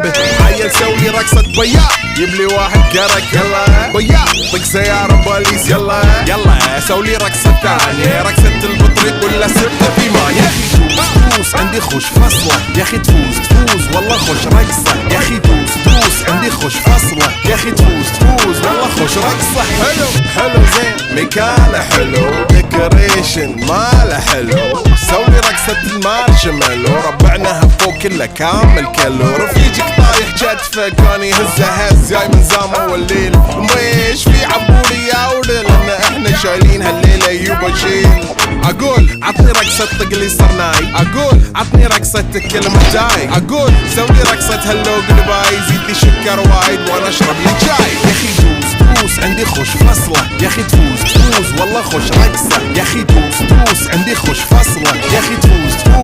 جيبه. عيل سوي رقصة بياع جيب لي واحد قرك يلا بياع طق سيارة بوليس يلا يلا سوي رقصة تانية رقصة البطريق ولا سبتة في ما. يا اخي توس عندي خوش فصلة يا اخي تفوز والله خوش رقصة يا اخي توس عندي خوش فصلة يا اخي تفوز والله خوش رقصة. حلو زين مكانه حلو ديكوريشن ماله حلو سوي رقصة المارشميل وربعنا فوق كله كامل كله. رفيجك طايح جدفه كان يهز جاي من زامه والليل ميش في عبوري يا ولد لان احنا شايلين هالليله يوبا شيل. اقول عطني رقصة طق لي صرناي اقول عطني رقصة كلمة جاي اقول سوي رقصة هلو قلباي زيد لي شكر وايد وانا اشرب لي جاي. يا اخي توس عندي خوش فصلة يا اخي تفوز والله خوش رقصة يا اخي توس عندي خوش فصلة يا اخي تفوز